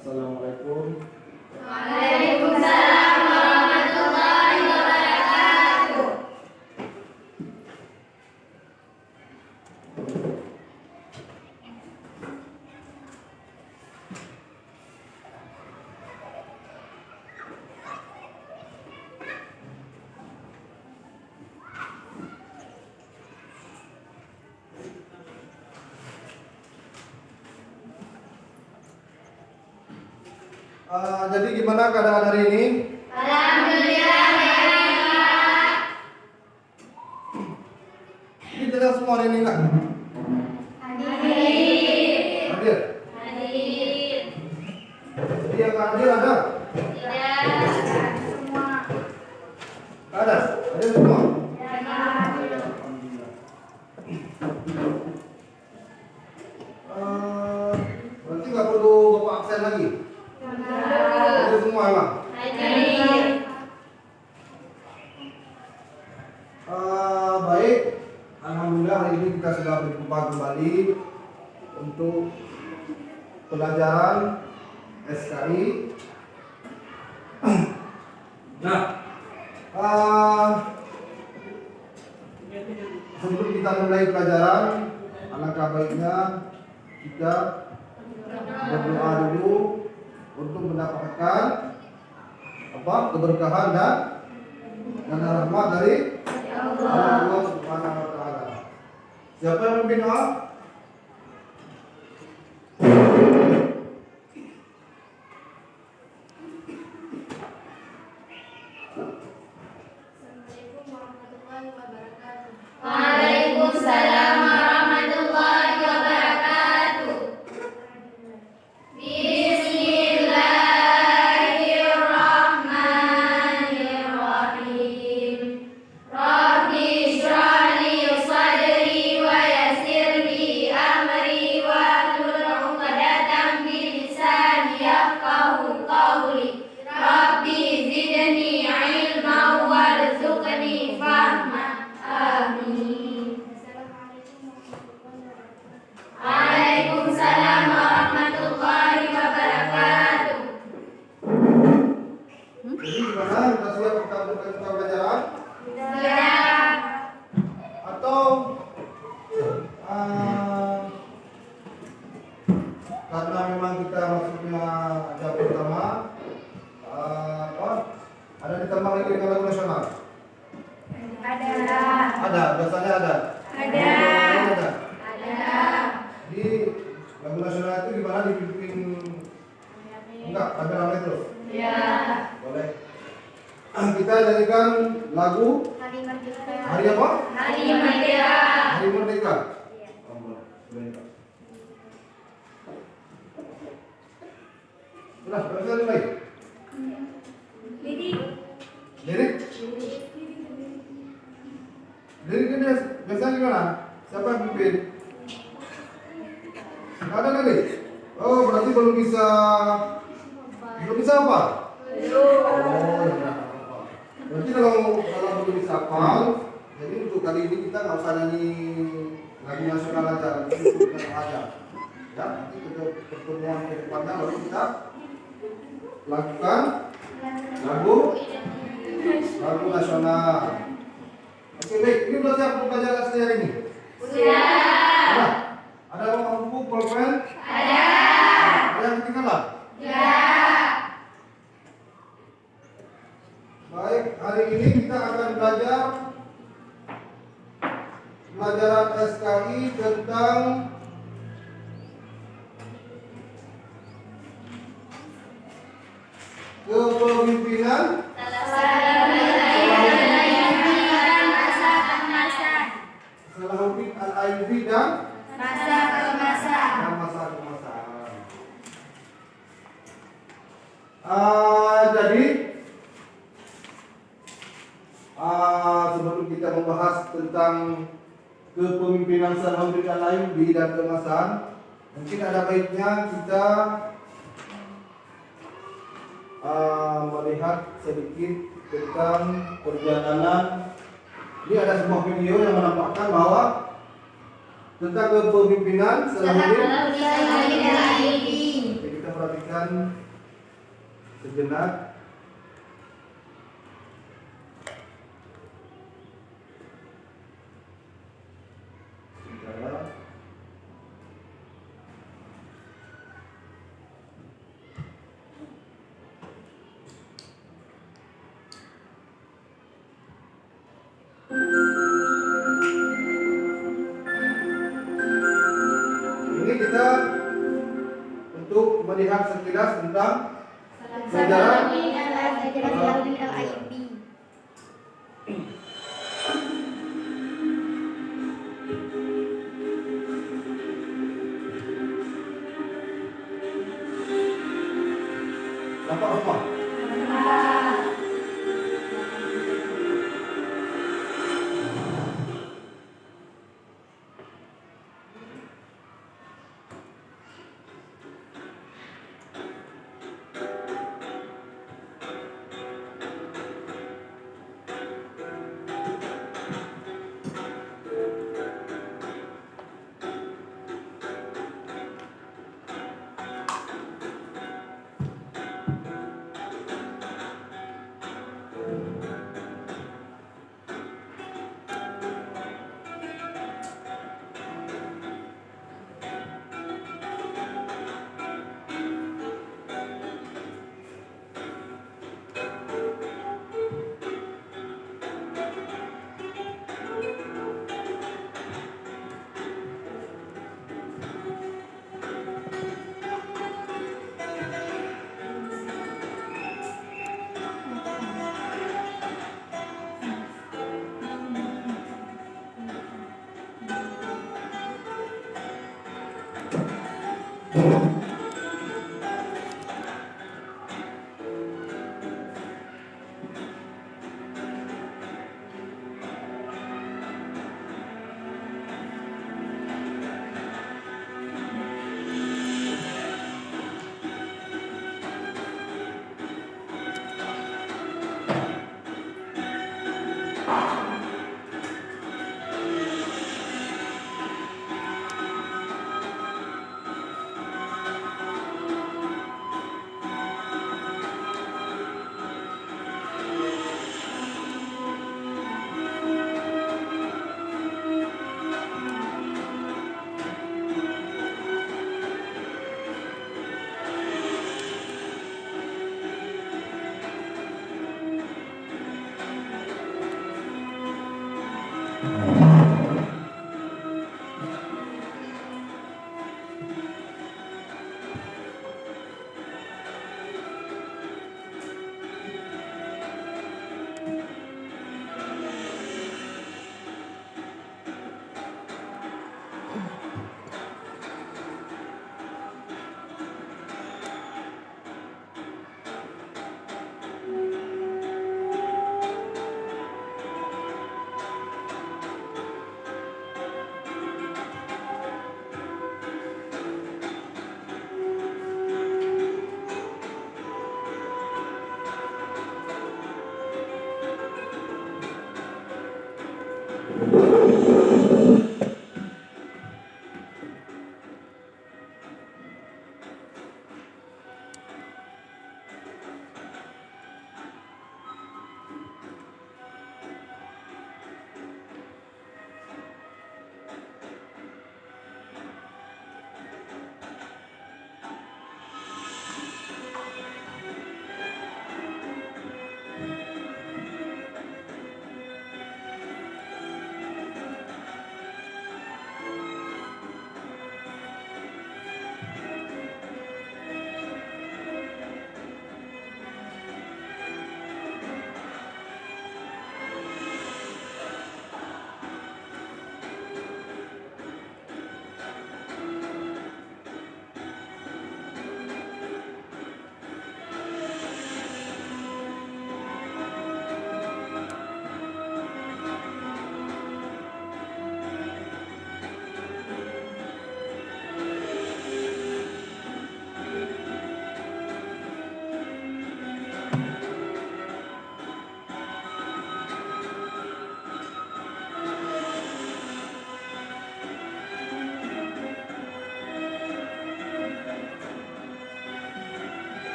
Assalamualaikum. Waalaikumsalam warahmatullahi wabarakatuh. Jadi gimana keadaan hari ini? Alhamdulillah baik. Ini jelas semua hari ini enggak? Hadir. Hadir? Hadir. Jadi yang nggak hadir ada? Tidak. Semua. Ada? Hadir semua? Tidak. Alhamdulillah. Berarti nggak perlu Bapak absen lagi? Hadir semua emang? Hadir. Baik, alhamdulillah hari ini kita sudah berjumpa kembali untuk pelajaran SKI. Nah, sebelum kita mulai pelajaran, alangkah baiknya kita berdoa dulu untuk mendapatkan keberkahan dan rahmat dari Allah Subhanahu wa taala. Siapa yang memimpin doa? Waalaikumsalam warahmatullahi wabarakatuh. Bismillahirrahmanirrahim. Rabbi shrah li sadri wa yassir li amri wahlul 'uqdatam min lisani yafqahu qawli. Rabbi zidni ilman warzuqni fahma. Amin. Waalaikumsalam warahmatullahi wabarakatuh. Jadi gimana? Sudah siap kita buka pelajaran? Siap. Atau karena memang kita masuknya jam pertama, ada ditambah lagi dengan lagu nasional? Ada, biasanya ada. Ada. Ada. Ada. Di lagu nasional itu gimana dipimpin? Enggak, rame-rame terus. Ya. Boleh. Kita jadikan lagu hari apa? Hari Merdeka. Hari Merdeka. Iya. Boleh. Sudah, bisa dimulai. Lirik? Lirik ini biasanya gimana? Siapa yang pimpin? Nggak ada lirik? Oh, berarti belum bisa apa? Oh, ya. Berarti kalau belum bisa hafal, jadi untuk kali ini kita nggak usah nyanyi lagu nasional aja, kita aja. Ya, nanti kita pertemuan ke depannya baru kita lakukan lagu nasional. Oke, baik. Ini sudah siap untuk pelajaran sehari hari ini? Sudah. Ada yang mampu pulpen? Ada. Ada yang ketinggalan? Ya. Baik, hari ini kita akan belajar pelajaran SKI tentang kepemimpinan Salahuddin Al-Ayyubi dan Masa ke masa. masa ke masa. Jadi sebelum kita membahas tentang kepemimpinan Salahuddin Al-Ayyubi dan keemasan, mungkin ada baiknya kita melihat sedikit tentang perjalanan. Ini ada sebuah video yang menampakkan bahwa tentang kepemimpinan Salahuddin. Salahuddin Al-Ayyubi. Kita perhatikan sejenak. Sebentar. Ini kita untuk melihat sekilas tentang sejarah nampak semua.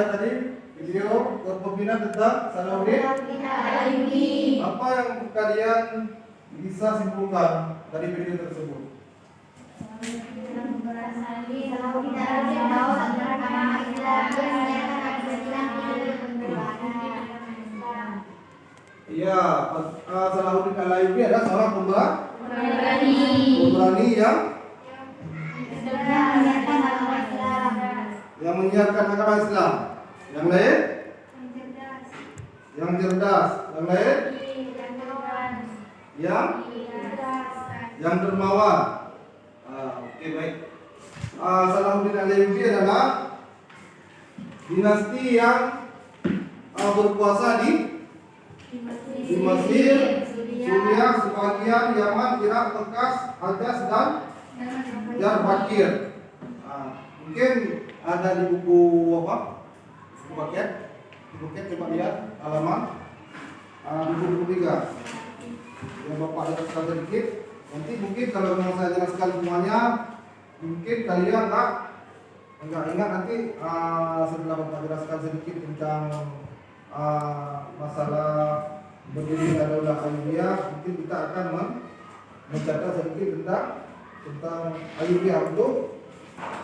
ya tadi video kepemimpinan tentang Salahuddin Ayyubi. Apa yang kalian bisa simpulkan dari video tersebut? Iya, Salahuddin Al-Ayyubi adalah seorang pemberani yang menyiarkan agama Islam. Yang lain? Yang cerdas. Yang lain? Yang dermawan. Oke, baik. Salahuddin Al-Ayyubi adalah dinasti yang berkuasa di Mesir, Suriah, sebagian Yaman, Irak, Mekah, Hejaz dan Diyarbakir. Mungkin ada di buku apa? Buku paket. Coba lihat halaman di buku 3. Yang Bapak jelaskan sedikit. Nanti mungkin kalau memang saya jelaskan semuanya, mungkin kalian enggak ingat nanti setelah Bapak jelaskan sedikit tentang masalah berdirinya Daulah Ayyubiyah, mungkin kita akan mencatat sedikit tentang Ayyubiyah untuk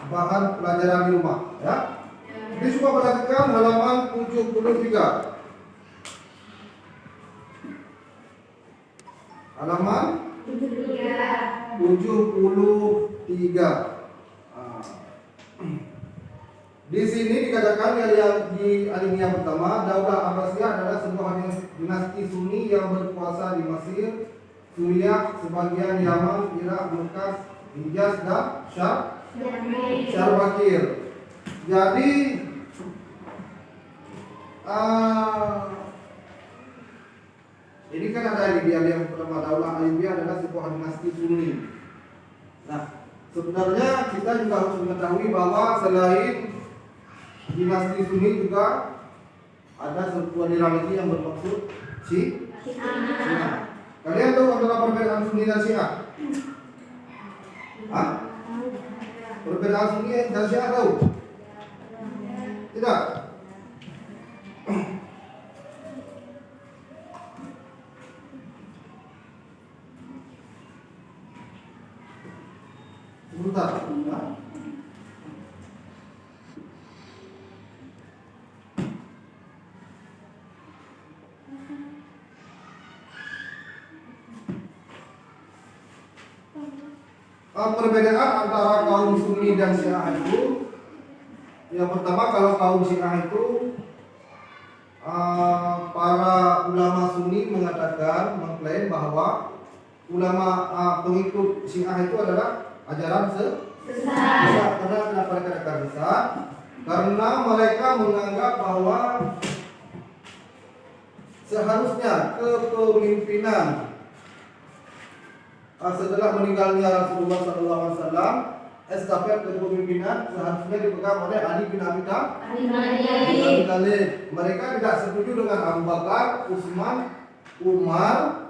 bahan pelajaran di rumah, ya. Jadi coba perhatikan halaman 73. Halaman 73. Di sini dikatakan di alinea pertama, Daulah Abbasiyah adalah sebuah dinasti Sunni yang berkuasa di Mesir, Suriah, sebagian Yaman, Irak, Mekah, Hijaz dan Diyarbakir. Jadi ini kan ada di alinea pertama, Daulah Ayyubiyah adalah sebuah dinasti Sunni. Nah, sebenarnya kita juga harus mengetahui bahwa selain dinasti Sunni juga ada sebuah dinasti yang bermaksud Syiah. Kalian tahu antara perbedaan Sunni dan Syiah? Perbedaan Sunni dan Syiah tahu? Tidak? Sebentar. Perbedaan antara kaum Sunni dan Syiah itu, yang pertama, kalau kaum Syiah itu para ulama Sunni mengklaim bahwa ulama pengikut Syiah itu adalah ajaran sesat. Karena kenapa mereka katakan sesat? Karena mereka menganggap bahwa seharusnya kepemimpinan setelah meninggalnya Rasulullah SAW, estafet kepemimpinan seharusnya dipegang oleh Ali bin Abi Thalib. Mereka tidak setuju dengan Abu Bakar, Utsman, Umar.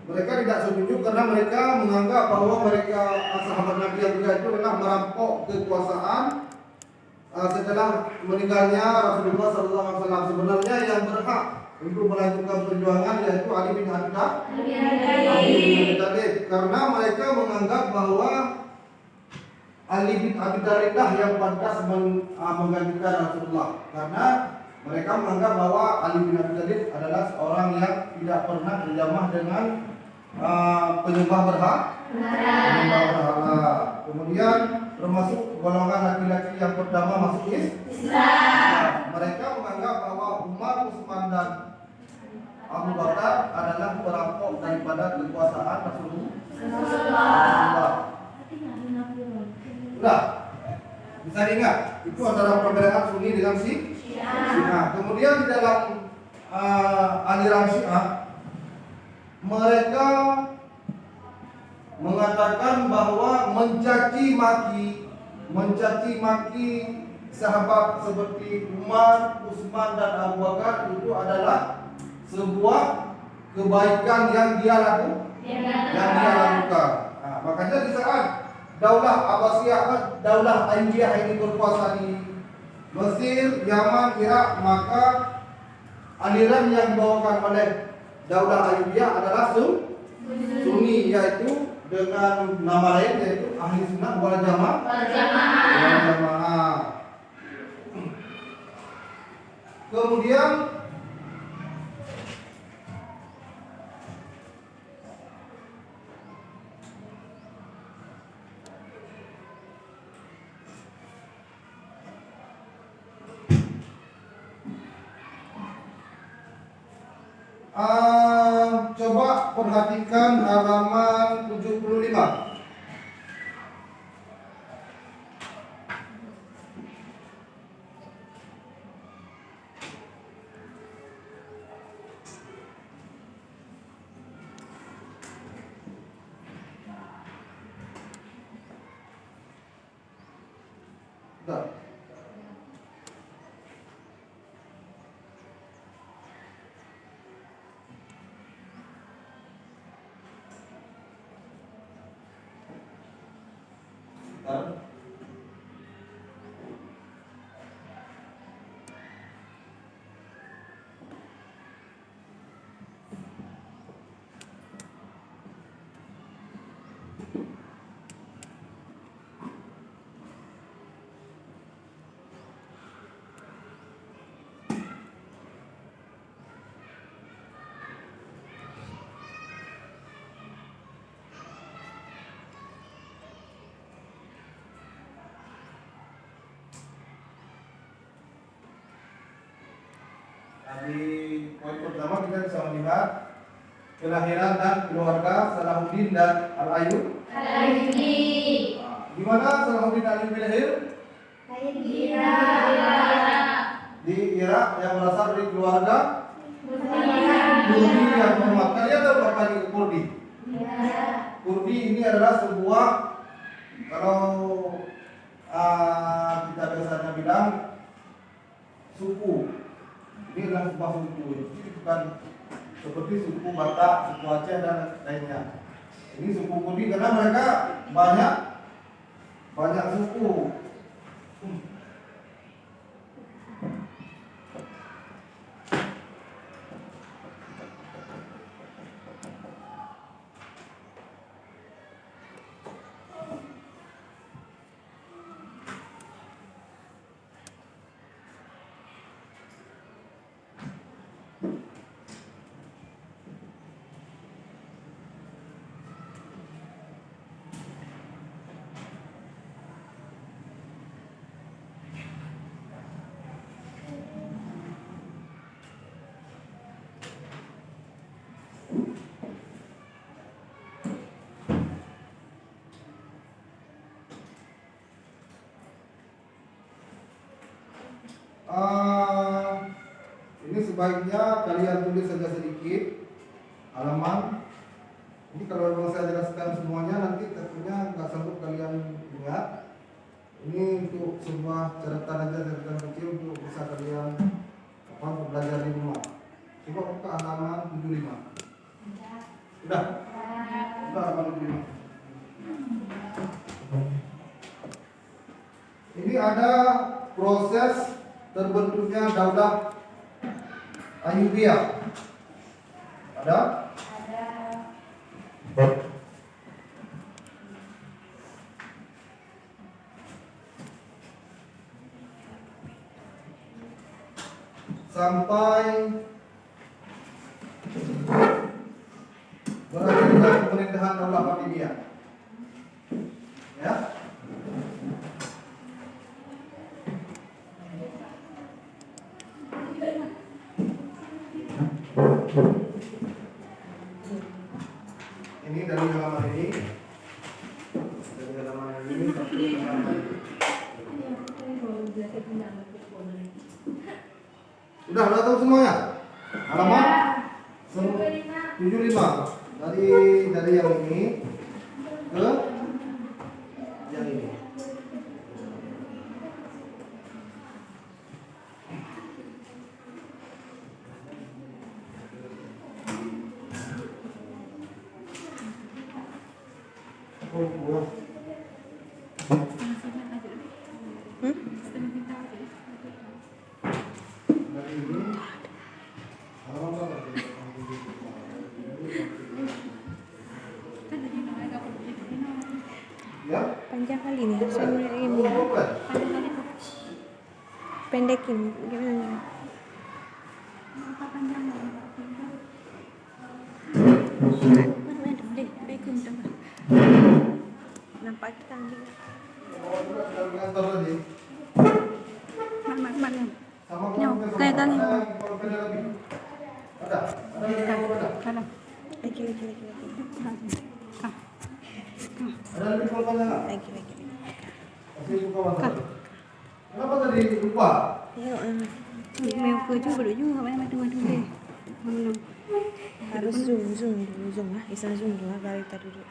Mereka tidak setuju karena mereka menganggap bahwa mereka sahabat Nabi yang tiga itu adalah merampok kekuasaan setelah meninggalnya Rasulullah SAW. Sebenarnya yang berhak untuk melanjutkan perjuangan yaitu Ali bin Abi Thalib, karena mereka menganggap bahwa Ali bin Abi Thalib lah yang pantas menggantikan Rasulullah, karena mereka menganggap bahwa Ali bin Abi Thalib adalah seorang yang tidak pernah berjamaah dengan penyembah berhala. Kemudian termasuk golongan laki-laki yang pertama masuk Islam. Mereka menganggap bahwa Umar, Utsman dan Abu Bakar adalah perampok daripada kekuasaan Rasulullah. Sudah bisa diingat, itu antara perbedaan Sunni dengan Syiah. Kemudian di dalam aliran Syiah, mereka mengatakan bahwa mencaci maki sahabat seperti Umar, Utsman dan Abu Bakar itu adalah sebuah kebaikan yang dia lakukan. Makanya di saat Daulah Abbasiyah, Daulah Ayyubiyah ini berkuasa di Mesir, Yaman, Irak, maka aliran yang dibawakan oleh Daulah Ayyubiyah adalah Sunni, yaitu dengan nama lain yaitu Ahli Sunnah wal Jamaah. Kemudian coba perhatikan halaman 75. Bentar. Bentar. Di poin pertama kita bisa melihat kelahiran dan keluarga Salahuddin dan Al-Ayyub. Al-Ayyubi. Di mana Salahuddin Al-Ayyubi lahir? Di Irak. Di Irak, yang berasal dari keluarga Kurdi. Kurdi yang hormat. Kalian tahu apa itu Kurdi? Ya. Kurdi ini adalah sebuah, kalau kita biasanya bilang suku. Ini adalah sebuah suku. Ini bukan seperti suku Batak, suku Aceh dan lainnya. Ini suku Kurdi karena mereka banyak suku. Ini sebaiknya kalian tulis saja sedikit halaman. Ini kalau memang saya jelaskan semuanya nanti tentunya nggak sanggup kalian ingat. Ini untuk sebuah catatan aja, catatan kecil untuk bisa kalian belajar di rumah. Coba buka halaman 75. Sudah? Sudah halaman 75. Ini ada proses terbentuknya Daulah Ayyubiyah. Ada? Sampai berakhirnya pemerintahan Daulah Fatimiyah. Ya? Ini dari halaman ini, sampai halaman ini. Udah tahu semuanya? Halaman 75. Dari yang ini ke yang ini. kali nih, saya ini pendekin gimana? Nampak kita ambil. Oh, juga dalam kantor tadi. Mana? Sama Yo, kurang kayak tadi. kalau beda lebih. Ada ada. Kanan. Lagi. Ada lebih pulpennya nggak? Lagi. Masih buka mata. Kenapa tadi lupa? Yo, mau ke juga dulu, apa namanya deh. Belum. Harus zoom lah. Bisa zoom dulu dari tadi dulu.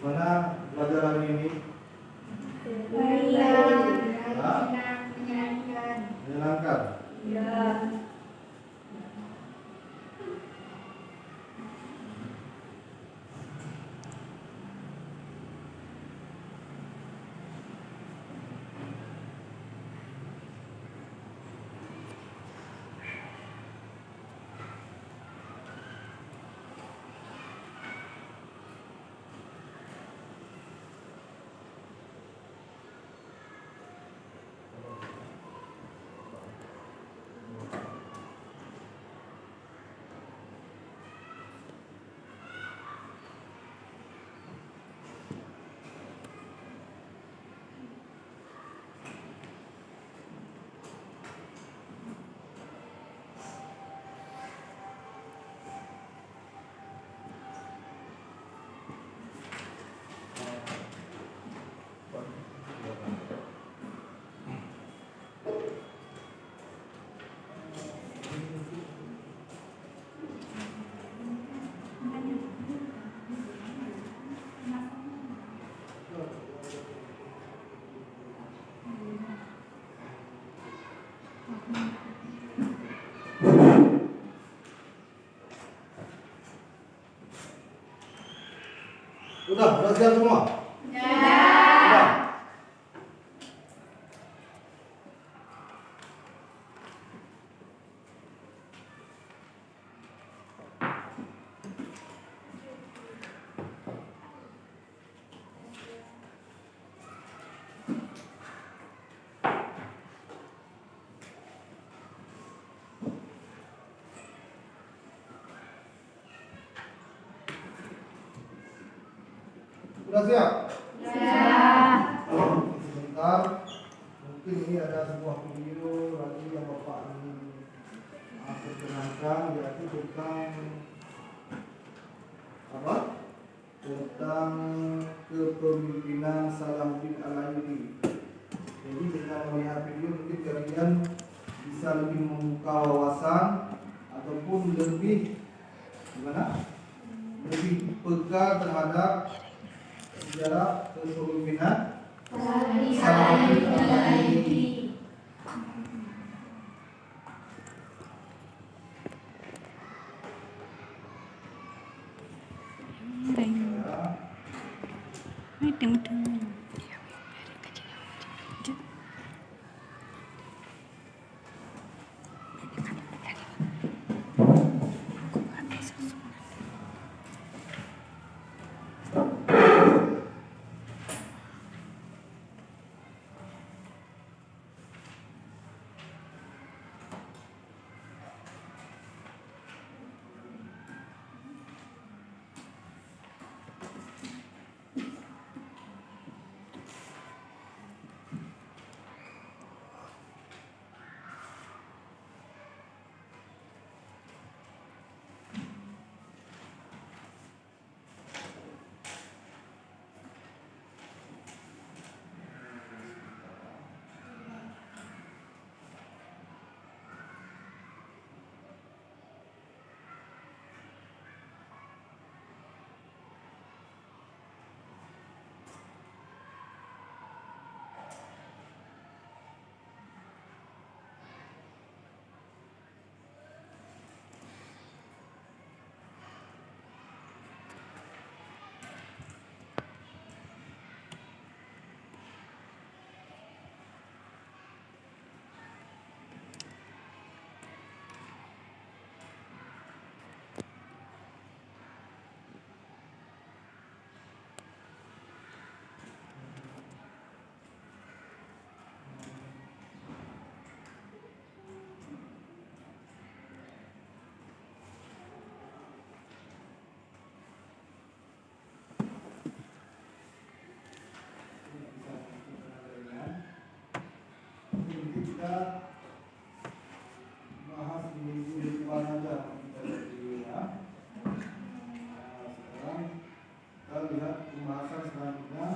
Gimana pelajaran ini? Menyenangkan. Udah siap semua? Udah. Sudah siap? Sebentar, mungkin ini ada sebuah video lagi yang Bapak ini perkenalkan, yaitu tentang apa? Tentang kepemimpinan Salahuddin Al-Ayyubi. Jadi dengan melihat video mungkin kalian bisa lebih membuka wawasan ataupun lebih gimana? Lebih peka terhadap sejarah kepemimpinan Salahuddin Al-Ayyubi. Mudeng-mudeng. Kita bahas di minggu depan aja ya. Sekarang kita lihat pembahasan selanjutnya.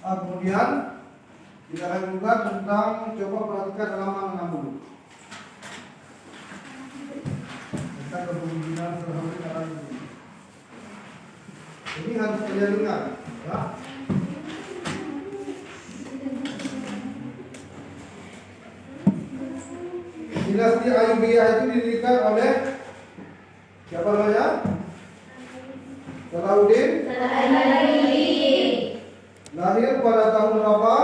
Kemudian kita akan buka tentang coba perhatikan halaman 60 tentang kepemimpinan seorang orang. Ini harus kalian dengar, ya. Dinasti Ayyubiyah itu didirikan oleh siapa namanya? Salahuddin. Lahir pada tahun berapa?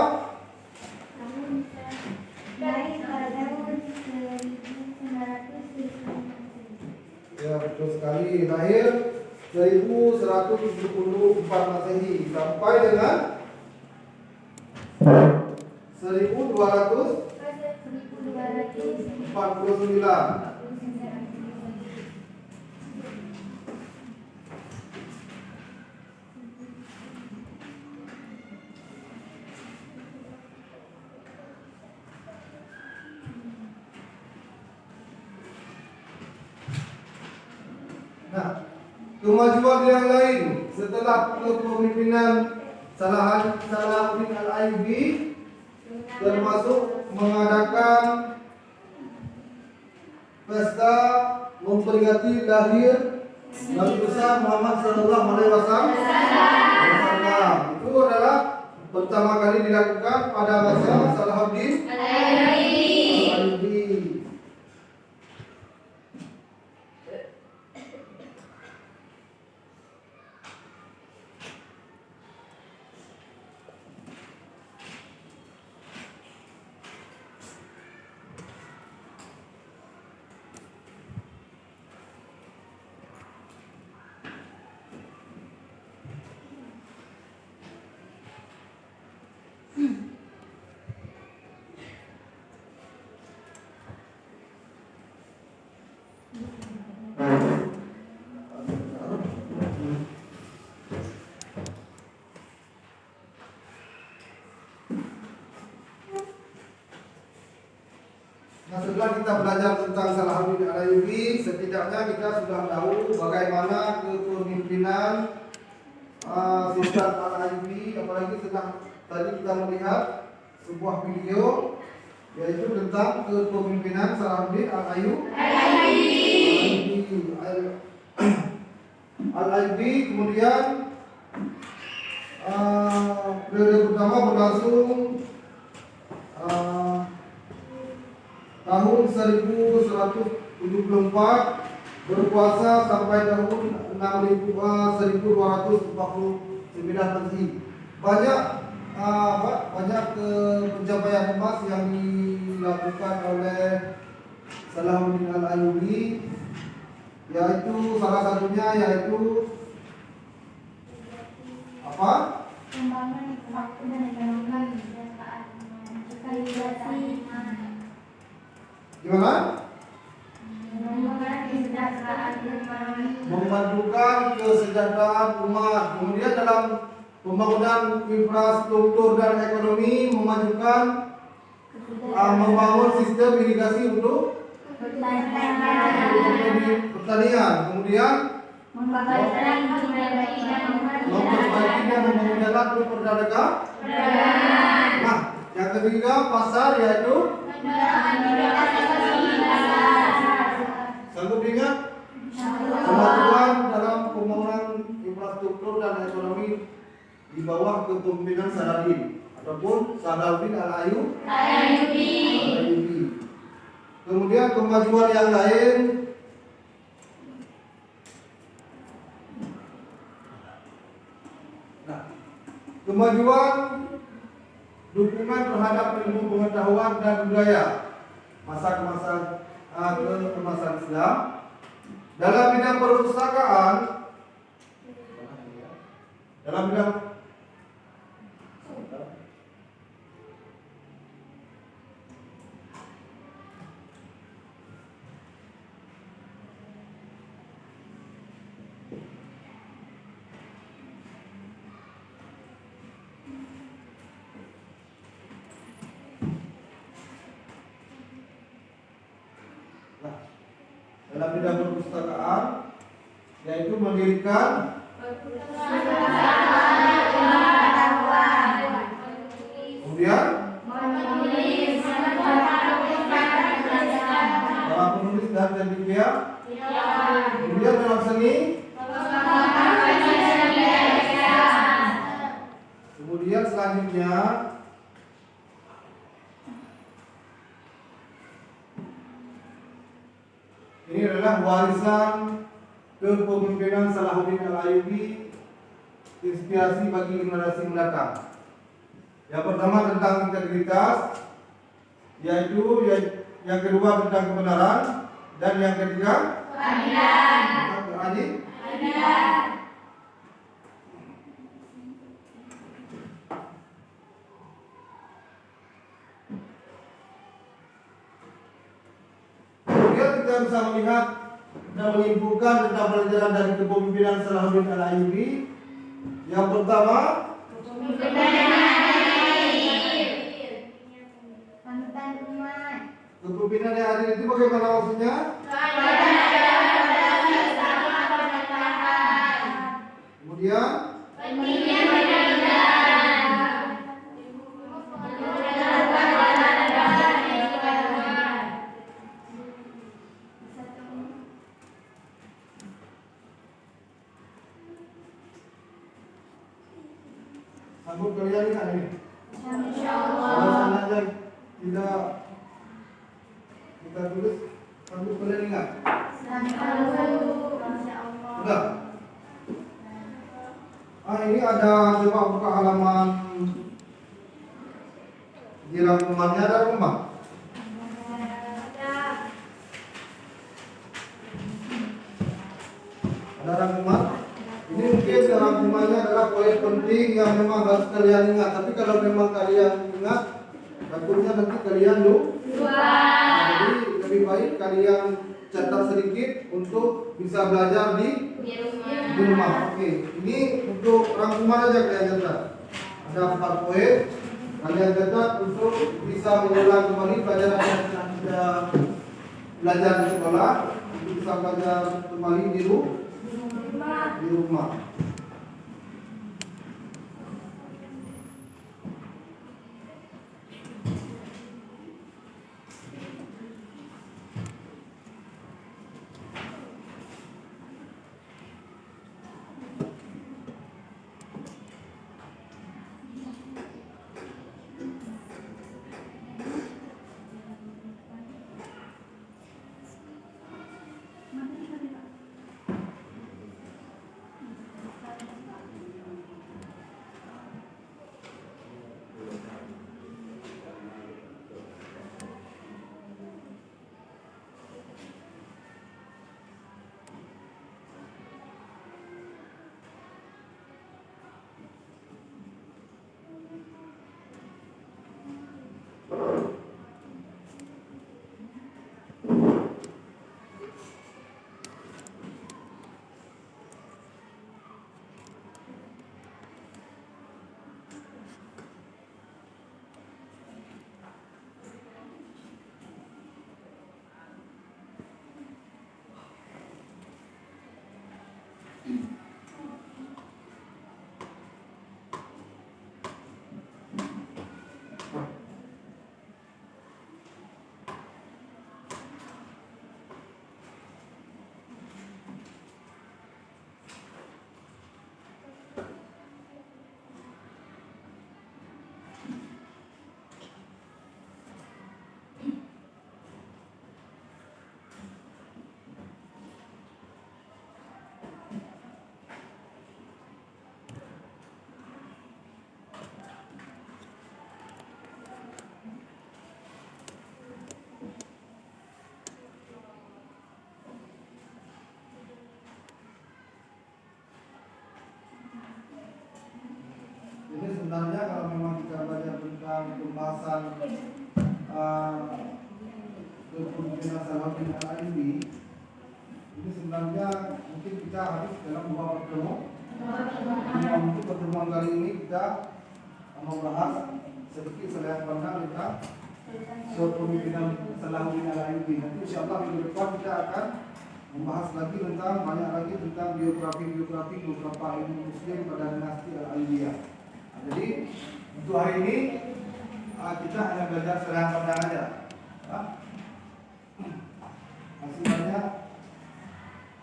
Lahir pada tahun 1974. Ya, betul sekali. Lahir 1174 Masehi sampai dengan 1249. Nah, kemajuan yang lain setelah kepemimpinan Salahuddin Al-Ayyubi termasuk mengadakan pesta memperingati lahir Nabi besar Muhammad Sallallahu Alaihi Wasallam. Itu adalah pertama kali dilakukan pada masa Salahuddin Al-Ayyubi. Nah, setelah kita belajar tentang Salahuddin Al-Ayyubi, setidaknya kita sudah tahu bagaimana kepemimpinan Sultan Al-Ayyubi. Apalagi setelah tadi kita melihat sebuah video yaitu tentang kepemimpinan Salahuddin Al-Ayyubi. Kemudian periode pertama berlangsung tahun 1174, berpuasa sampai tahun 1249 Masehi. Banyak pencapaian emas yang dilakukan oleh Salahuddin Al-Ayyubi, yaitu salah satunya yaitu apa? Pembangunan infrastruktur dan pengembangan kalibrasi. Gimana? Pengembangan kesejahteraan umat. Memajukan kesejahteraan umat. Kemudian dalam pembangunan infrastruktur dan ekonomi, memajukan membangun sistem irigasi untuk pertanian. Kemudian memperbaiki dan membangun jalan untuk perdagangan. Nah, yang ketiga pasar, yaitu sanggup ingat kemajuan dalam pembangunan infrastruktur dan ekonomi di bawah kepemimpinan Salahuddin ataupun Salahuddin Al-Ayyubi. Kemudian kemajuan yang lain, kemajuan dukungan terhadap ilmu pengetahuan dan budaya masa keemasan Islam dalam bidang perpustakaan, dalam bidang perpustakaan, yaitu mendirikan kemudian para penulis dan cendekia, kemudian dalam seni, kemudian selanjutnya ini adalah warisan kepemimpinan Salahuddin Al-Ayyubi, inspirasi bagi generasi mendatang. Yang pertama tentang integritas, yaitu yang kedua tentang kebenaran, dan yang ketiga keadilan. Kemudian kita bisa melihat dan menyimpulkan tentang pelajaran dari kepemimpinan Salahuddin Al-Ayyubi. Yang pertama, kepemimpinan yang adil itu bagaimana maksudnya? Kemudian sambut kalian ingat ini? Kalau saja tidak kita tulis, sambut kalian ingat? Sudah? Ini ada, coba buka halaman di rangkumannya, ada rumah. Ada rangkuman. Ini mungkin rangkumannya adalah poin penting yang memang harus kalian ingat. Tapi kalau memang kalian ingat, takutnya nanti kalian lupa. Jadi lebih baik kalian catat sedikit untuk bisa belajar di rumah. Oke, ini untuk rangkuman aja kalian catat. Ada 4 poin. Kalian catat untuk bisa mengulang kembali pelajaran yang telah kita belajar di sekolah. Bisa belajar kembali di rumah. Ini sebenarnya kalau memang kita belajar tentang pembahasan kepemimpinan Salahuddin Al-Ayyubi, ini sebenarnya mungkin kita harus dalam beberapa pertemuan. Untuk pertemuan kali ini kita membahas sedikit selain pandang tentang kepemimpinan Salahuddin Al-Ayyubi. Nanti insyaallah minggu depan kita akan membahas lagi tentang banyak lagi tentang biografi beberapa ilmu muslim pada dinasti Al-Ayyubiyah. Jadi untuk hari ini kita hanya belajar selain pandang aja.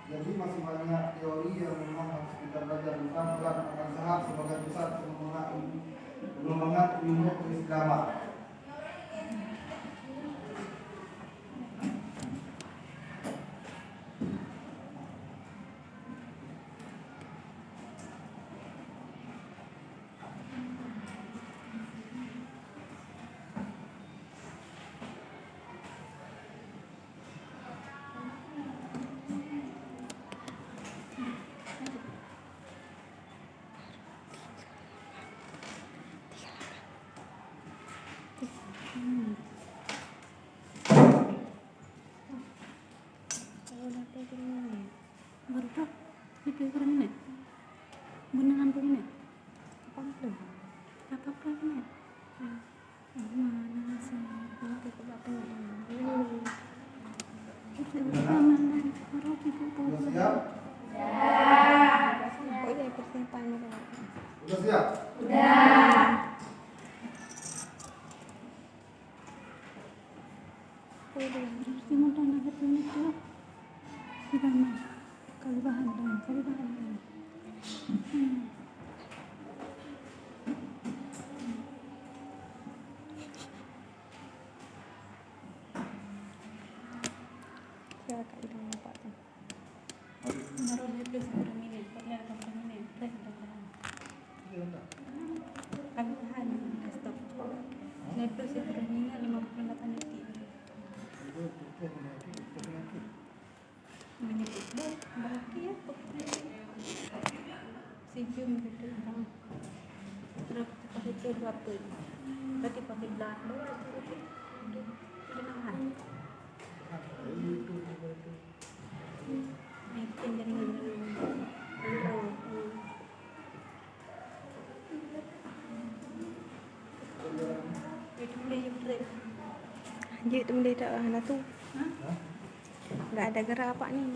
Masih banyak teori yang memang harus kita belajar tentang peran akan sehat sebagai pusat pengembangan ilmu keislaman. Sudah siap? Jadi tu boleh tak lah tu. Hah? Enggak ada gerak apa nih.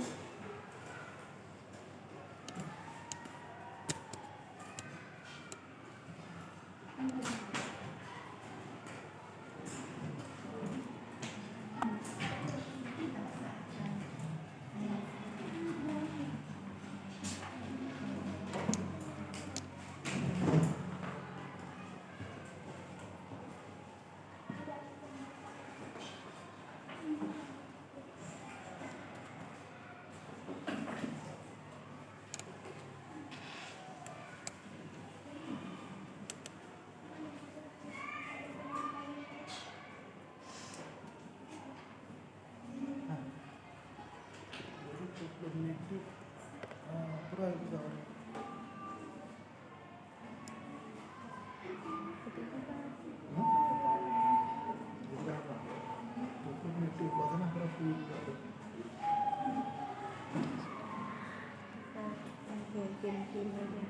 Game aja.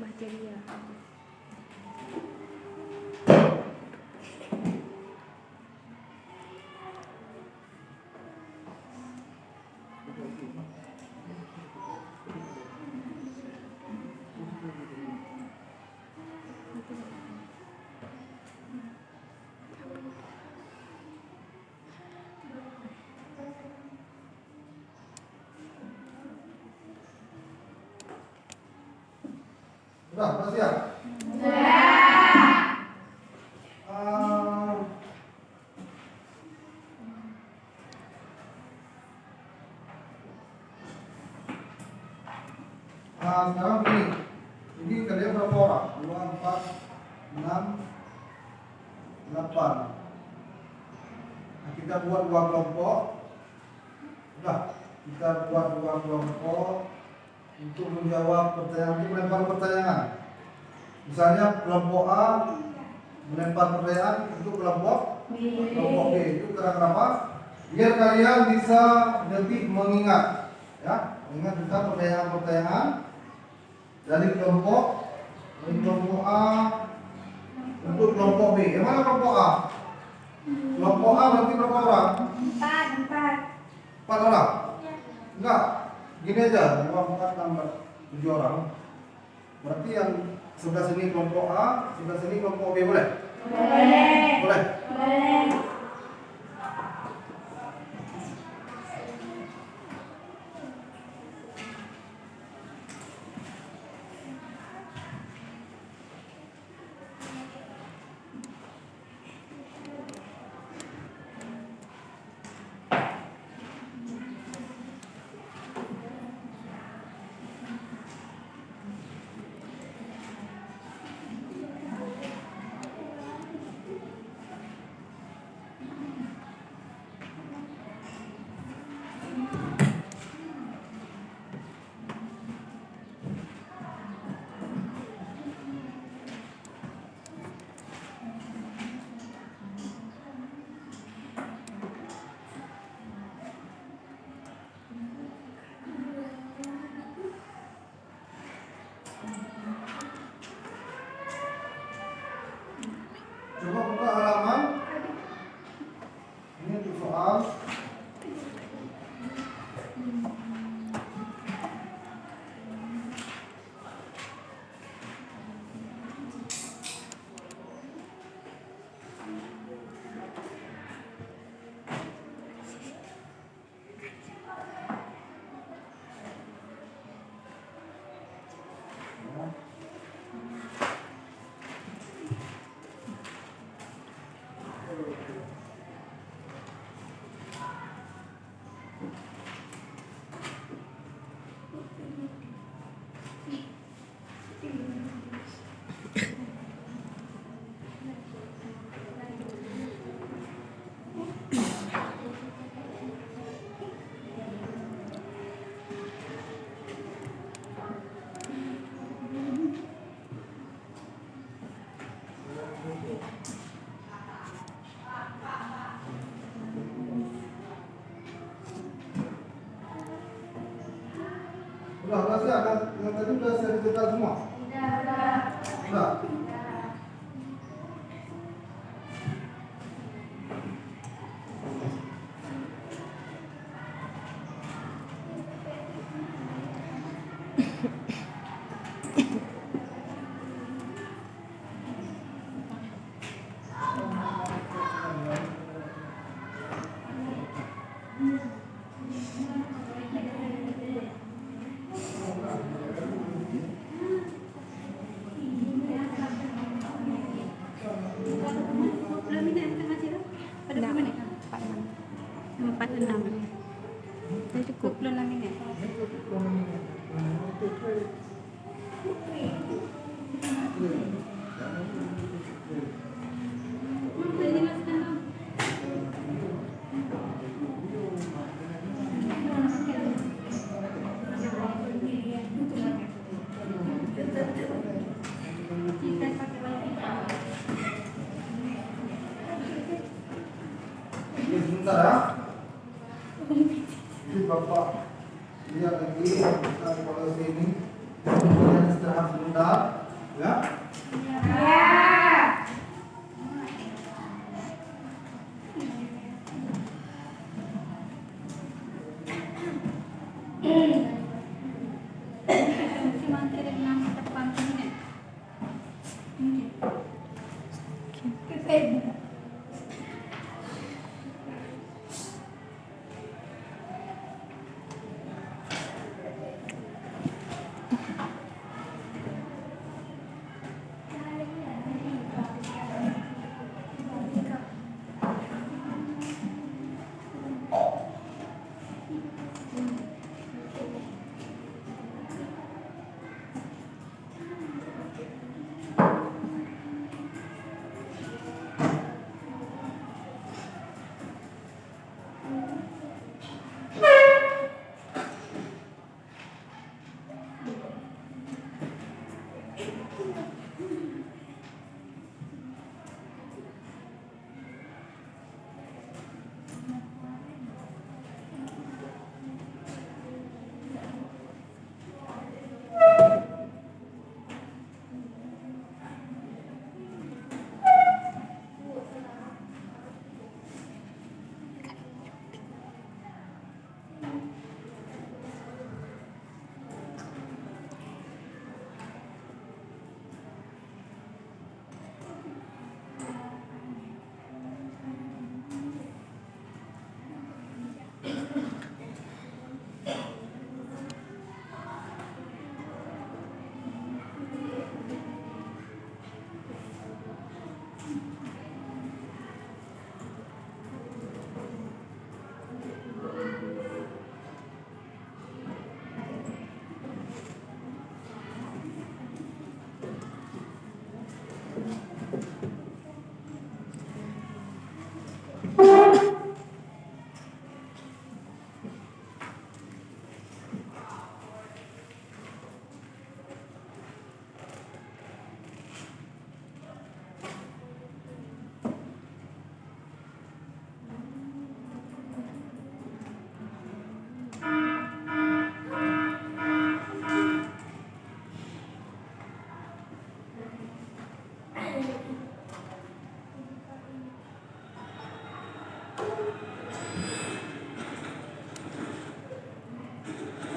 Bateria. Udah, udah siap? Sekarang begini, ini kerja berapa orang? 2, 4, 6, 8. Nah, kita buat 2 kelompok. Udah, kita buat 2 kelompok untuk menjawab pertanyaan, untuk melempar pertanyaan. Misalnya kelompok A melempar pertanyaan untuk kelompok B. Itu kenapa? Biar kalian bisa lebih mengingat, ya, mengingat juga pertanyaan-pertanyaan dari kelompok A untuk kelompok B. Yang mana kelompok A? Kelompok A berarti berapa orang? 4 orang? Enggak, gini aja, 2, 4 tambah 7 orang. Berarti yang sebelah sini kelompok A, sebelah sini kelompok B, boleh? Boleh? Coba buka halaman. Ini untuk soal. Udah siap, yang tadi udah saya cerita semua. Udah. 46. Sudah cukup belum 6 minit? Oke, sebentar ya. Ini Bapak lihat lagi kita kalau sini. Kemudian istirahat sebentar, ya.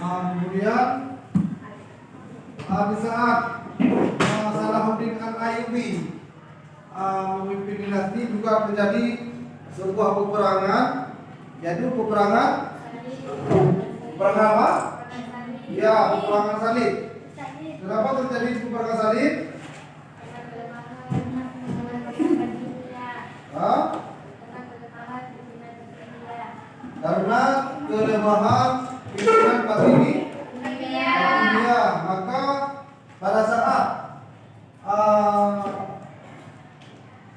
Kemudian di saat Salahuddin Al-Ayyubi memimpin dinasti juga terjadi sebuah peperangan, yaitu peperangan apa? Ya, peperangan salib. Kenapa terjadi peperangan salib? Karena kelemahan pimpinan Fatimi dunia. Maka pada saat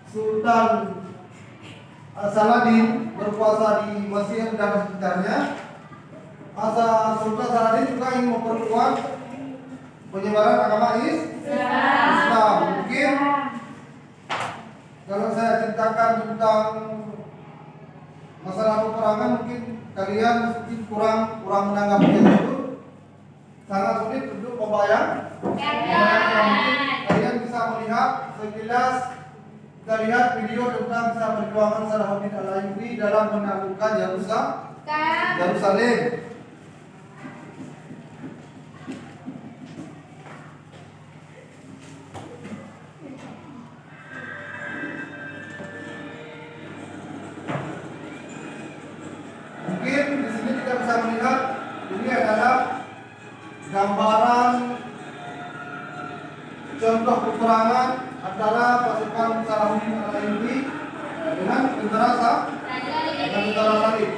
Sultan Saladin berkuasa di Mesir dan sekitarnya, Sultan Saladin juga ingin memperkuat penyebaran agama Islam. Mungkin kalau saya ceritakan tentang masalah peperangan, mungkin kalian mungkin kurang menanggapi itu, sangat sulit untuk membayang. Mungkin kalian bisa melihat sekilas, kita lihat video tentang kisah perjuangan Salahuddin Al-Ayyubi dalam menaklukkan Yerusalem. Mungkin di sini kita bisa melihat ini adalah gambaran contoh peperangan antara pasukan Salahuddin Al-Ayyubi dengan tentara Salib.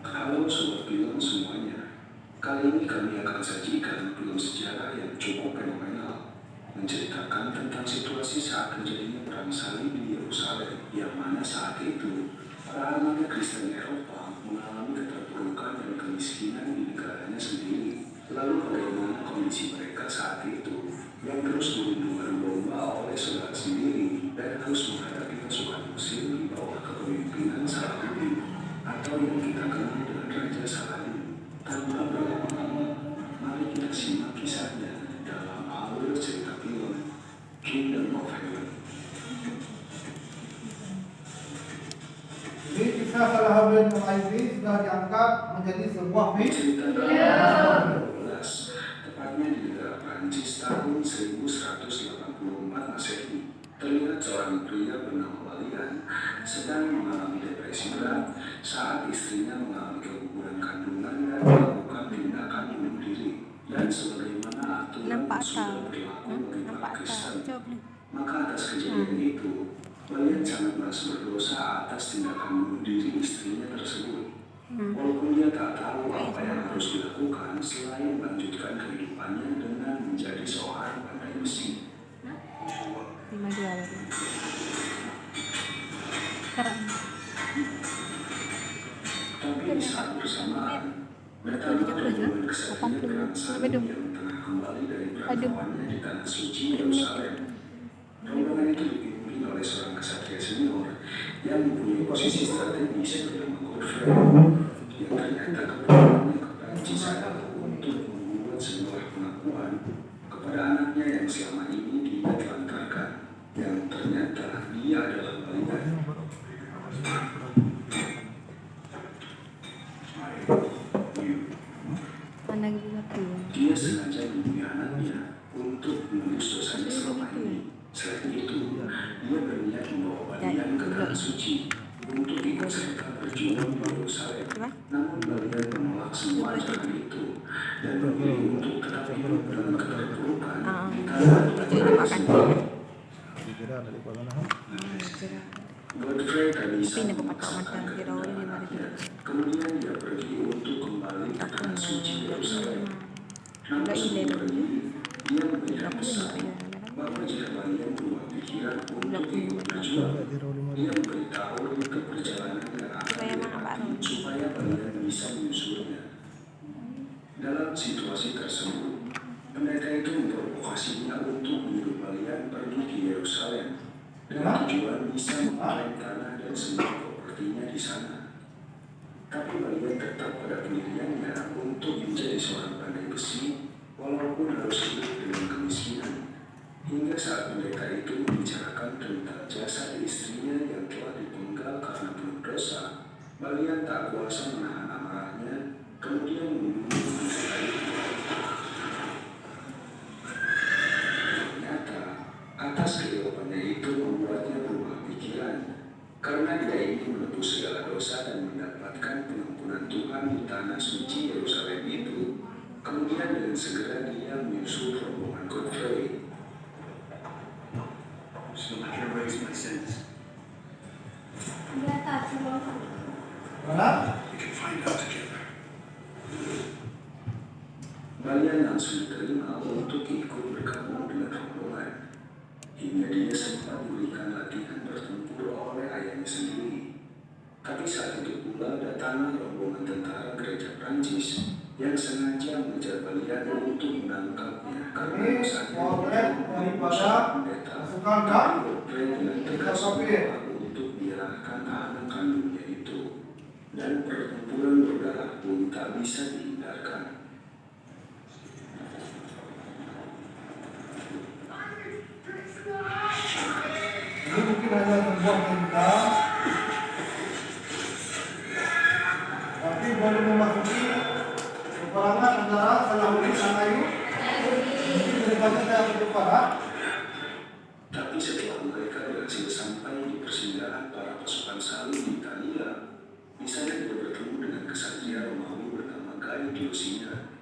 Halo Sobat Film semuanya. Kali ini kami akan sajikan film sejarah yang cukup fenomenal, menceritakan tentang situasi saat terjadinya perang salib di Yerusalem, yang mana saat itu para remaja Kristen Eropa mengalami keterpurukan dan kemiskinan di negaranya sendiri. Lalu bagaimana kondisi mereka saat itu, yang terus dilindungi domba oleh saudara sendiri dan harus menghadapi pasukan Mesir di bawah kepemimpinan Saladin, atau yang kita kenal dengan Raja Saladin. Tanpa berlama-lama, mari kita simak kisahnya dalam alur cerita film Kingdom of Heaven. Jadi kisah Salah bin Mu'aidin sudah diangkat menjadi sebuah film. Cerita tahun 2012, tepatnya di negara Prancis tahun 1184 Masehi. Terlihat seorang pria bernama Walian sedang mengalami depresi berat saat istrinya mengalami keguguran kandungan dan melakukan tindakan bunuh diri. Dan sebagaimana aturan Nampak sudah tak? berlaku bagi para Nampak tak? Kristen, Jawab ni. maka atas kejadian itu, Walian sangat merasa berdosa atas tindakan bunuh diri istrinya tersebut. Walaupun dia tak tahu apa yang harus dilakukan selain melanjutkan kehidupannya dengan menjadi seorang pandai besi. 52 baru. Sekarang. Tapi di saat bersamaan, datanglah rombongan kesatria perang salib yang tengah kembali dari perantauannya di tanah suci Yerusalem. Rombongan itu dipimpin oleh seorang kesatria senior yang mempunyai posisi strategis bernama Godfrey, yang ternyata keperluannya ke Prancis adalah untuk membuat sebuah pengakuan kepada anaknya yang selama ini dia telantarkan, yang ternyata dia adalah Walian. Mana gitu satu. Dia sengaja membunuh anaknya untuk menembus dosanya selama ini. Selain itu, dia berniat membawa Walian ke tanah suci untuk ikut serta berjuang di Yerusalem. Namun Walian menolak semua ajaran itu dan memilih untuk tetap hidup dalam keterpurukan di tanah Palestina. Godfrey tak bisa memaksakan kehendaknya. Kemudian dia pergi untuk kembali ke tanah suci Yerusalem. Namun sebelum pergi, dia memberikan pesan bahwa jika Walian berubah pikiran untuk ikut berjuang, dia memberitahu rute perjalanan yang akan dilewati supaya Walian bisa menyusulnya. Dalam situasi tersebut, pendeta itu memprovokasinya untuk menyuruh Walian pergi ke Yerusalem dengan tujuan bisa mengklaim tanah dan semua propertinya di sana. Tapi Walian tetap pada pendiriannya untuk menjadi seorang pandai besi, walaupun harus hidup dengan kemiskinan. Hingga saat pendeta itu membicarakan tentang jasad istrinya yang telah dipenggal karena penuh dosa, Walian tak kuasa menahan amarahnya, kemudian membunuh pendeta itu. Ternyata, atas kehidupannya itu membuatnya berubah pikiran, karena dia ingin menebus segala dosa dan mendapatkan pengampunan Tuhan di tanah suci Yerusalem itu. Kemudian dengan segera dia menyusul rombongan Godfrey. So I can erase my sins. Di atas sebelum Mana? We can find out together. Walian langsung diterima untuk ikut bergabung dengan rombongan. Hingga dia sempat diberikan latihan bertempur oleh ayahnya sendiri. Tapi saat itu pula datanglah rombongan tentara gereja Prancis yang sengaja mengejar Walian untuk menangkapnya karena Ini dosanya potret daripada pendeta. pasukan Tapi Godfrey dengan tegas Kafir. menolak untuk menyerahkan anak kandungnya itu, dan pertempuran berdarah pun tak bisa dihindarkan. Ini mungkin hanya sebuah cerita, tapi baru memasuki peperangan antara Salahuddin dan Ayyub. Ini ceritanya saya berdepan. Tapi setelah mereka berhasil sampai di persinggahan para pasukan salib di Italia, di sana dia bertemu dengan kesatria Romawi bernama Guy Diocina,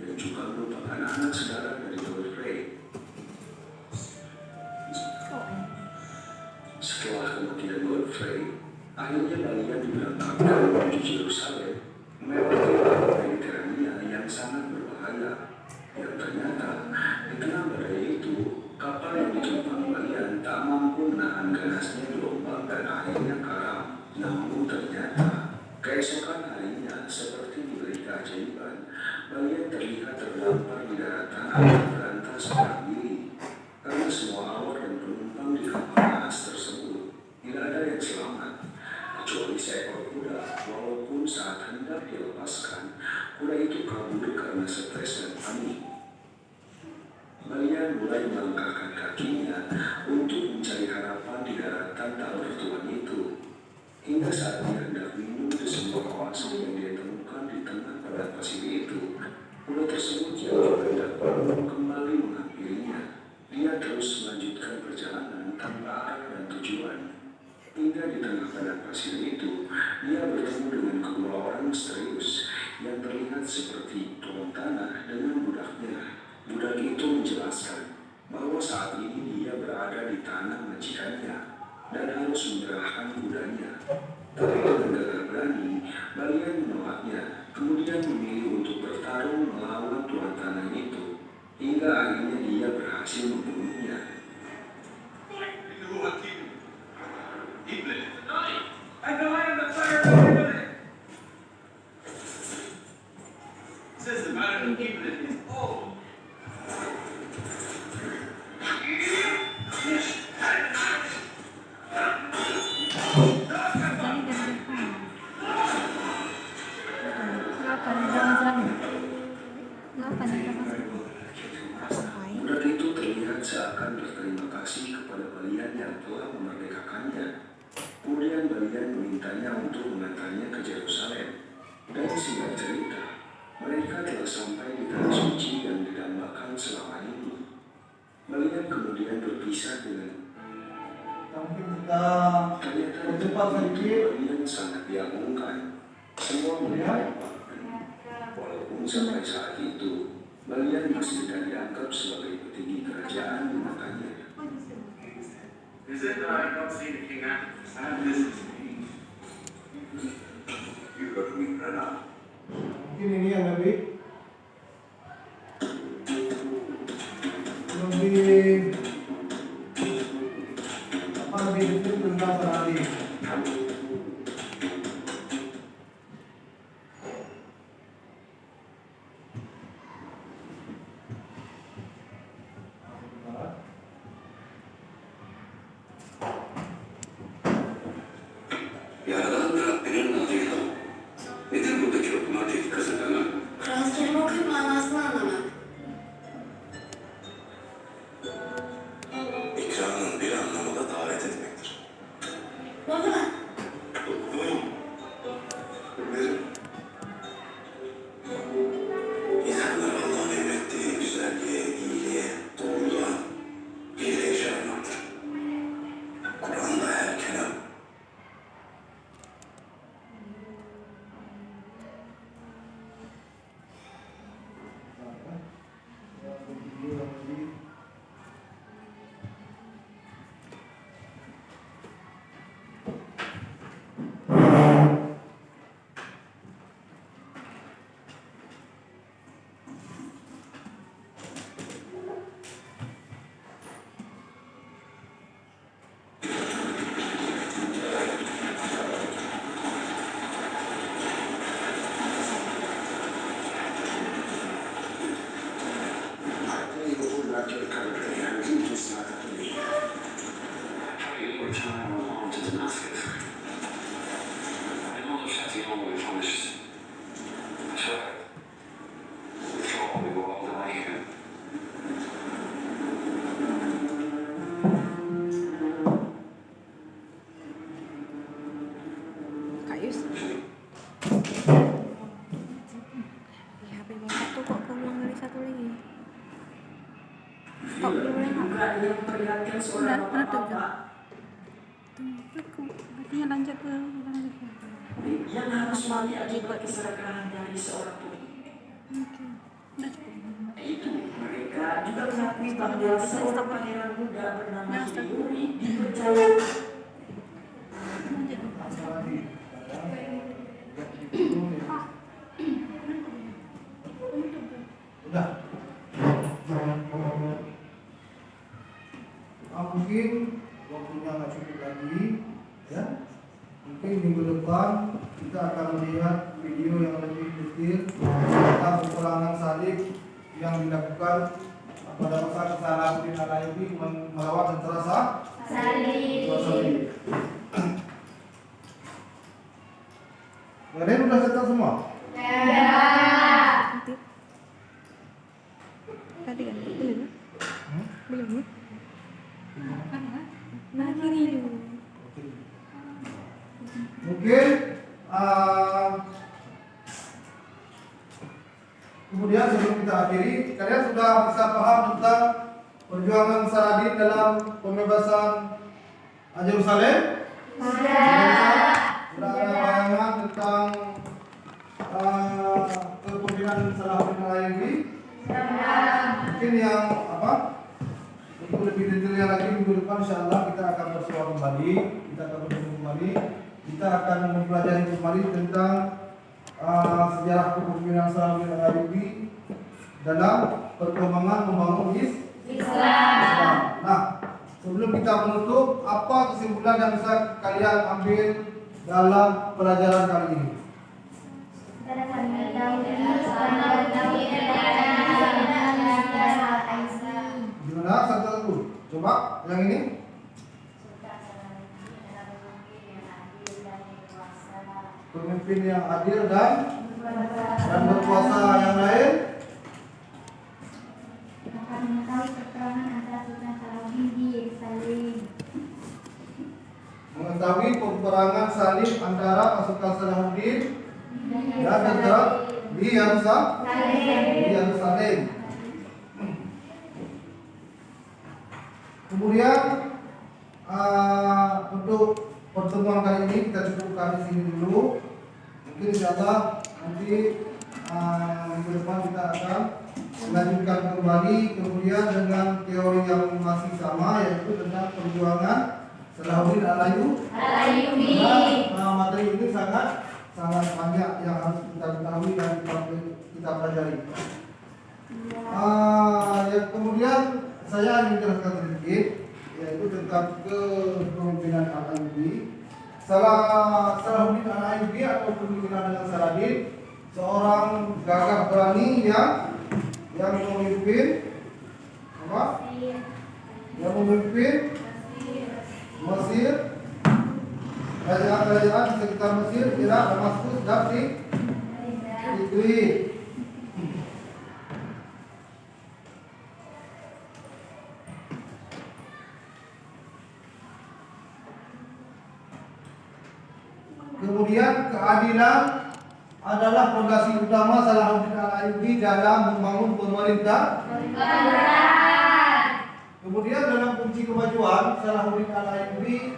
yang juga merupakan anak saudara dari Godfrey. Akhirnya kalian diberangkatkan menuju Yerusalem melewati laut Mediterania yang sangat berbahaya. Yang ternyata di tengah badai itu, kapal yang ditumpangi kalian tak mampu menahan ganasnya gelombang dan akhirnya karam. Namun ternyata keesokan harinya, seperti diberi keajaiban, kalian terlihat terdampar di daratan air berantas perang diri. Karena semua awak dan penumpang di kapal naas tersebut tidak ada yang selamat, kecuali seekor kuda. Walaupun saat hendak dilepaskan, kuda itu kabur karena stres dan panik. Kalian mulai melangkahkan kakinya untuk mencari harapan di daratan tak bertuan itu. Hingga saat dia hendak minum di sebuah oase yang dia temukan di tengah padang pasir itu, kuda tersebut yang juga hendak kembali menghampirinya. Dia terus melanjutkan perjalanan tanpa arah dan tujuan. Hingga di tengah padang pasir itu, dia bertemu dengan kedua orang misterius yang terlihat seperti tuan tanah dengan budaknya. Budak itu menjelaskan bahwa saat ini dia berada di tanah majikannya dan harus menyerahkan kudanya. Tapi dengan gagah berani, kalian menolaknya, kemudian memilih untuk bertarung melawan tuan tanah itu. Hingga akhirnya dia berhasil membunuhnya. Budak itu terlihat seakan berterima kasih kepada kalian yang telah memerdekakannya. Kemudian kalian memintanya untuk mengantarnya ke Yerusalem. Dan singkat cerita, mereka telah sampai di tanah suci yang didambakan selama ini. Kalian kemudian berpisah dengan Mungkin kita ternyata cepat sedikit. kalian sangat diagungkan. Semua melihat walaupun sampai saat itu kalian masih tidak dianggap sebagai petinggi kerajaan di matanya. Is it that I don't see the king now? I have business to meet. You go to meet Renat. Mungkin ini yang lebih detail tentang Ferrari. Yaralandı, benim adıyla. Nedir buradaki otomatik kazananı? Fransız kelime okuyup manasını anlamak. İkramın bir anlamı da davet etmektir. Baba, Buyurun. Verin. İnsanlar Allah'ın emrettiği güzelliğe, iyiliğe, doğruluğa, iyiliğe çağırmaktır. Kur'an'da her kelam Kak Yus. HP bang satu kok keulang dari satu lagi. Stop dulu boleh nggak? Udah, tutup juga. Berarti lanjut ke yang harus mati akibat keserakahan dari seorang pemimpin. Udah cukup. Itu mereka juga mengakui bahwa seorang pangeran muda bernama Yuri dipercaya Lanjut. Saladin. Udah. Mungkin waktunya nggak cukup lagi, ya. Mungkin minggu depan kita akan melihat video yang lebih detail tentang peperangan salib yang dilakukan pada masa Salahuddin Al-Ayyubi melawan tentara salib. Kalian udah cetak semua? Nanti. Tadi kan belum. Belum. Nah, kiri dulu. Mungkin kemudian sebelum kita akhiri, kalian sudah bisa paham tentang perjuangan Saladin dalam pembebasan Yerusalem? Sudah ada bayangan tentang kepemimpinan Salahuddin Al-Ayyubi? Mungkin yang untuk lebih detailnya lagi minggu depan insyaallah kita akan bersua kembali, kita akan bertemu kembali, kita akan mempelajari kembali tentang sejarah kepemimpinan Salahuddin Al-Ayyubi dalam perkembangan membangun Islam. Nah, sebelum kita menutup, apa kesimpulan yang bisa kalian ambil dalam pelajaran kali ini? Gimana? Satu-satu. Coba yang ini. Pemimpin yang adil dan berkuasa. Yang lain. Mengetahui peperangan salib antara pasukan Salahuddin dan tentara di Yerusalem. Kemudian untuk pertemuan kali ini kita cukupkan di sini dulu. Mungkin insyaallah nanti minggu depan kita akan melanjutkan kembali kemudian dengan teori yang masih sama, yaitu tentang perjuangan Salahuddin Al-Ayyubi. Materi ini sangat banyak yang harus kita ketahui dan kita pelajari. Yang kemudian saya ingin jelaskan sedikit, yaitu tentang kepemimpinan Al-Ayyubi. Salahuddin Al-Ayyubi atau kepemimpinan dengan Saladin, seorang gagah berani yang memimpin Mesir, kerajaan di sekitar Mesir, Irak, Damaskus, dan Tigris. Kemudian keadilan adalah fondasi utama Salahuddin Al-Ayyubi dalam membangun pemerintah. Kemudian dalam kunci kemajuan Salahuddin Al-Ayyubi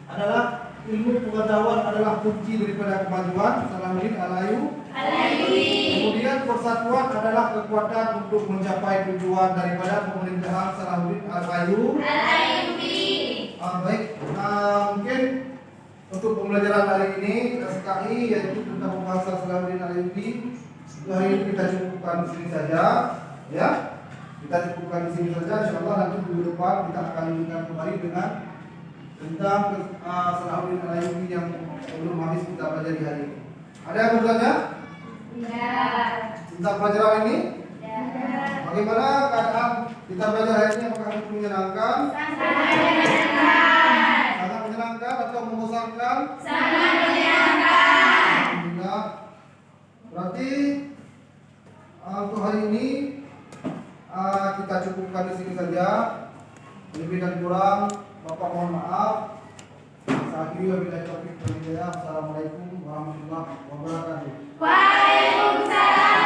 adalah ilmu pengetahuan adalah kunci daripada kemajuan Salahuddin Al-Ayyubi. Kemudian persatuan adalah kekuatan untuk mencapai tujuan daripada pemerintahan Salahuddin Al-Ayyubi. Baik, mungkin untuk pembelajaran hari ini SKI yaitu tentang pembahasan Salahuddin Al-Ayyubi hari ini kita cukupkan di sini saja, ya. Kita cukupkan di sini saja. Insyaallah nanti minggu depan kita akan lanjutkan kembali dengan tentang Salahuddin Al-Ayyubi yang belum habis kita pelajari hari ini. Ada yang bertanya? Ya. Tentang pelajaran ini? Ya. Bagaimana keadaan kita belajar hari ini? Apakah itu menyenangkan? Sangat menyenangkan atau membosankan? Sangat menyenangkan. Alhamdulillah. Berarti untuk hari ini kita cukupkan di sini saja. Lebih dan kurang Bapak mohon maaf. Assalamualaikum warahmatullahi wabarakatuh. Waalaikumsalam.